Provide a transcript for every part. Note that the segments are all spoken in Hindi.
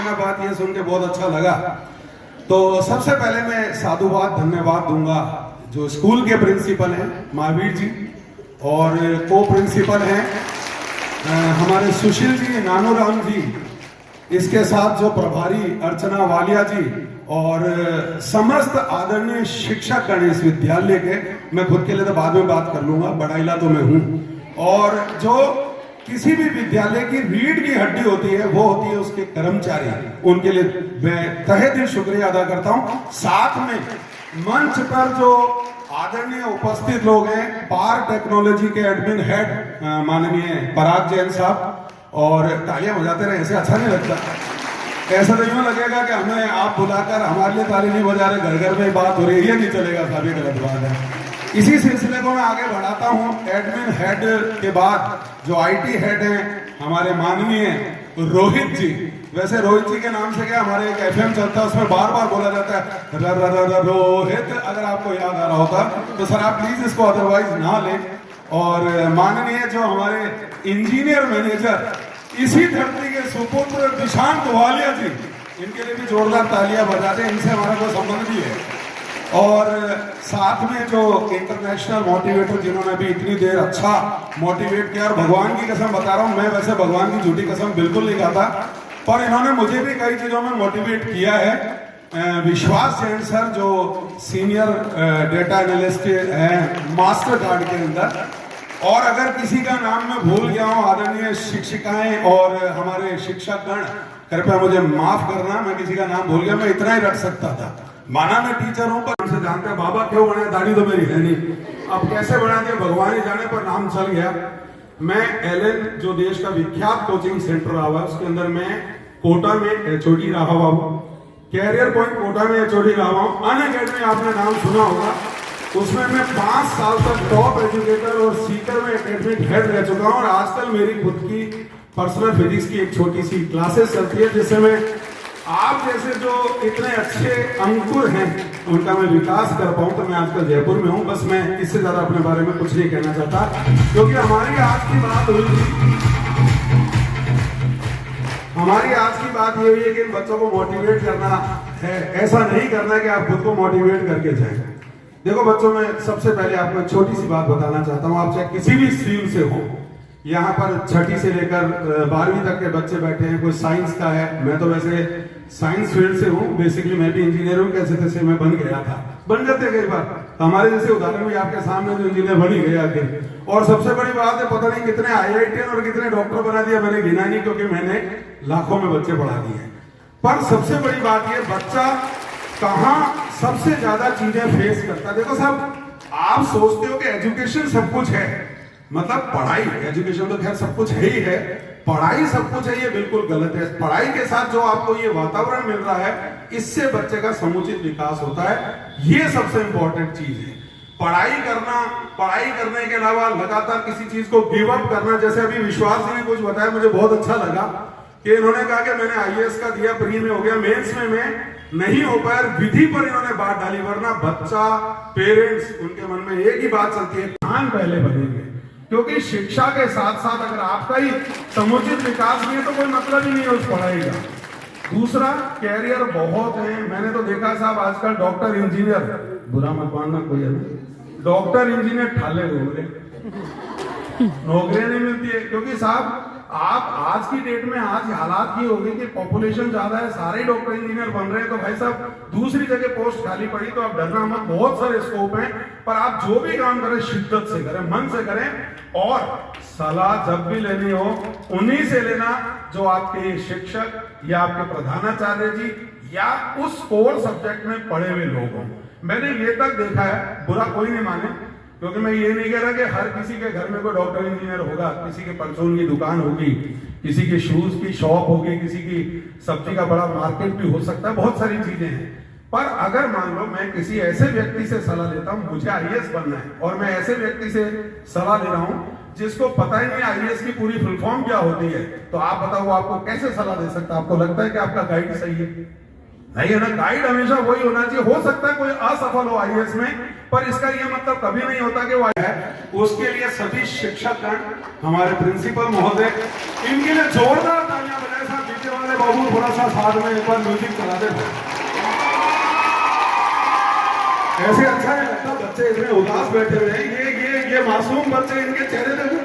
बढ़िया बात ये सुन के बहुत अच्छा लगा। तो सबसे पहले मैं साधुवाद धन्यवाद दूंगा जो स्कूल के प्रिंसिपल हैं महावीर जी और को प्रिंसिपल हैं हमारे सुशील जी, नानूराम जी, इसके साथ जो प्रभारी अर्चना वालिया जी और समस्त आदरणीय शिक्षक गण इस विद्यालय के, मैं खुद के लिए तो बाद में बात कर लूंगा, बड़ाइला तो मैं हूं। और जो किसी भी विद्यालय की रीढ़ की हड्डी होती है वो होती है उसके कर्मचारी, उनके लिए मैं तहे दिल शुक्रिया अदा करता हूं। साथ में मंच पर जो आदरणीय उपस्थित लोग हैं, पार टेक्नोलॉजी के एडमिन हेड माननीय पराग जैन साहब, और तालियां बजाते रहे, ऐसे अच्छा नहीं लगता। ऐसा तो यूं लगेगा कि हमें आप बुलाकर हमारे लिए ताली नहीं बजा रहे, घर घर में बात हो रही है, ये नहीं चलेगा, काफी गलत बात है। इसी सिलसिले को मैं आगे बढ़ाता हूं। एडमिन हेड के बाद जो आईटी हेड हैं हमारे माननीय रोहित जी, वैसे रोहित जी के नाम से क्या हमारे एक एफएम चलता है उसमें बार बार बोला जाता है रोहित, अगर आपको याद आ रहा होता तो सर आप प्लीज इसको अदरवाइज ना लें। और माननीय जो हमारे इंजीनियर मैनेजर, इसी धरती के सुपुत्र दिशांत वालिया जी, इनके लिए भी जोरदार तालियां बजाते हैं, इनसे हमारा कोई संबंध भी है। और साथ में जो इंटरनेशनल मोटिवेटर जिन्होंने भी इतनी देर अच्छा मोटिवेट किया, और भगवान की कसम बता रहा हूं, मैं वैसे भगवान की झूठी कसम बिल्कुल नहीं खाता, पर इन्होंने मुझे भी कई चीजों में मोटिवेट किया है। विश्वास जैन सर जो सीनियर डेटा एनालिस्ट हैं मास्टर कार्ड के अंदर, और अगर किसी का नाम मैं भूल गया हूं, आदरणीय शिक्षिकाएं और हमारे शिक्षक गण, कृपया मुझे माफ करना, मैं किसी का नाम भूल गया, मैं इतना ही रख सकता था। माना मैं टीचर हूं पर हमसे जानते हैं बाबा क्यों बनाया, दाढ़ी तो मेरी है नहीं, अब कैसे बना दिया भगवान ही जाने, पर नाम चल गया। मैं एलएन जो देश का विख्यात कोचिंग सेंटर रहा हुआ, उसके अंदर मैं कोटा में एचओडी रहा हुआ हूं, कैरियर पॉइंट कोटा में एचओडी रहा हुआ हूं, अनअकैडमी आपने नाम सुना होगा, उसमें मैं 5 साल तक टॉप एजुकेटर और सीकर में एकेडमिक हेड रह चुका हूं। और आजकल मेरी खुद की पर्सनल फिजिक्स की एक छोटी सी क्लासेस चलती है, जिससे मैं आप जैसे जो इतने अच्छे अंकुर हैं उनका मैं विकास कर पाऊं। तो मैं आजकल जयपुर में हूं, बस मैं इससे ज्यादा अपने बारे में कुछ नहीं कहना चाहता, क्योंकि हमारी आज की बात हुई ये हुई है कि इन बच्चों को मोटिवेट करना है। ऐसा नहीं करना है कि आप खुद को मोटिवेट करके जाएं। देखो बच्चों, मैं सबसे पहले आपको एक छोटी सी बात बताना चाहता हूं। आप चाहे किसी भी स्ट्रीम से हो, यहाँ पर 6ठी से लेकर 12वीं तक के बच्चे बैठे हैं, कोई साइंस का है, मैं तो वैसे साइंस फील्ड से हूँ, बेसिकली मैं भी इंजीनियर हूँ, कैसे तैसे मैं बन गया था, बन जाते कई बार, हमारे जैसे उदाहरण भी आपके सामने जो इंजीनियर बन ही गया आखिर। और सबसे बड़ी बात है, पता नहीं कितने आईआईटी और कितने डॉक्टर बना दिया, मैंने गिना नहीं, क्योंकि मैंने लाखों में बच्चे पढ़ा दिए। पर सबसे बड़ी बात यह, बच्चा कहाँ सबसे ज्यादा चीजें फेस करता है। देखो साहब, आप सोचते हो कि एजुकेशन सब कुछ है, मतलब पढ़ाई, एजुकेशन तो खैर सब कुछ है ही है, पढ़ाई सब कुछ है, ये बिल्कुल गलत है। पढ़ाई के साथ जो आपको ये वातावरण मिल रहा है, इससे बच्चे का समुचित विकास होता है, ये सबसे इंपॉर्टेंट चीज है। पढ़ाई करना, पढ़ाई करने के अलावा लगातार किसी चीज को गिव अप करना, जैसे अभी विश्वास जी ने कुछ बताया, मुझे बहुत अच्छा लगा कि इन्होंने कहा कि मैंने आईएएस का दिया, प्री में हो गया, मेंस में मैं नहीं हो पाया, विधि पर इन्होंने बात डाली। वरना बच्चा, पेरेंट्स, उनके मन में एक ही बात चलती है, कान पहले बनेंगे, क्योंकि शिक्षा के साथ साथ अगर आपका ही समुचित विकास नहीं है तो कोई मतलब ही नहीं है उस पढ़ाई का। दूसरा, कैरियर बहुत है, मैंने तो देखा साहब आजकल डॉक्टर इंजीनियर, बुरा मत मानना कोई है, डॉक्टर इंजीनियर ठाले हो गए, नौकरियां नहीं मिलती है, क्योंकि साहब आप आज की डेट में आज हालात ये हो गई कि पॉपुलेशन ज्यादा है, सारे डॉक्टर इंजीनियर बन रहे हैं, तो भाई साहब दूसरी जगह पोस्ट खाली पड़ी, तो आप डरना मत, बहुत सारे स्कोप हैं, पर आप जो भी काम करें शिद्दत से करें, मन से करें, और सलाह जब भी लेनी हो उन्हीं से लेना जो आपके शिक्षक या आपके प्रधानाचार्य जी या उस कोर सब्जेक्ट में पढ़े हुए लोग हों। मैंने ये तक देखा है, बुरा कोई नहीं माने, क्योंकि मैं ये नहीं कह रहा कि हर किसी के घर में कोई डॉक्टर इंजीनियर होगा, किसी के परचून की दुकान होगी, किसी की शूज की शॉप होगी, किसी की सब्जी का बड़ा मार्केट भी हो सकता है, बहुत सारी चीजें हैं। पर अगर मान लो मैं किसी ऐसे व्यक्ति से सलाह लेता हूं, मुझे आईएएस बनना है, और मैं ऐसे व्यक्ति से सलाह ले रहा हूं जिसको पता ही नहीं आईएएस की पूरी फुल फॉर्म क्या होती है, तो आप बताओ वो आपको कैसे सलाह दे सकता है? आपको लगता है कि आपका गाइड सही है? नहीं है ना, गाइड हमेशा वही होना चाहिए। हो सकता है कोई असफल हो आईएएस में, पर इसका यह मतलब कभी नहीं होता कि वो है। उसके लिए सभी शिक्षकगण, हमारे प्रिंसिपल महोदय, इनके लिए जोरदार तालियां बजाएं। साहब पीछे वाले बाबू थोड़ा सा साथ में एक बार म्यूजिक चला दे। ऐसे अच्छा नहीं लगता, बच्चे इतने उदास बैठे हुए हैं, ये मासूम बच्चे, इनके चेहरे देखो,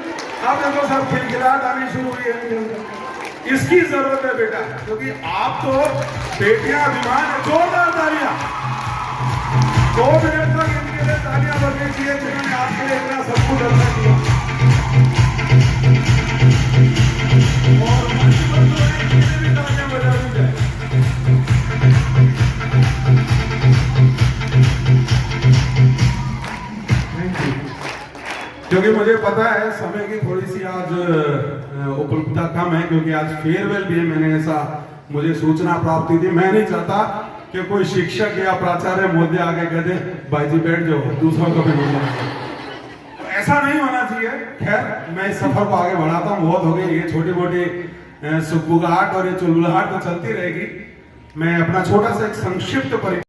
आप देखो सब खिलखिलाहट आनी शुरू हुई है इनके अंदर। इसकी जरूरत है बेटा, क्योंकि आप तो बेटियां अभिमान है। जोरदार तालियां 2 मिनट तक इनके लिए तालियां बजनी चाहिए, जिन्होंने आपके लिए इतना सब कुछ अच्छा किया। और मंच पर तो इनके लिए भी तालियां बजानी चाहिए। क्योंकि मुझे पता है समय की थोड़ी सी आज उपलब्धता कम है, क्योंकि आज फेयरवेल भी है। मैंने ऐसा मुझे सूचना प्राप्त हुई थी। मैं नहीं चाहता कि कोई शिक्षक या प्राचार्य मुद्दे आगे कह दे भाई जी बैठ जाओ, दूसरों को भी बोलना, ऐसा नहीं होना चाहिए। खैर, मैं इस सफर को आगे बढ़ाता हूँ, बहुत हो गई ये छोटी मोटी सुगबुगाहट और ये चुलबुलाहट तो चलती रहेगी। मैं अपना छोटा सा एक संक्षिप्त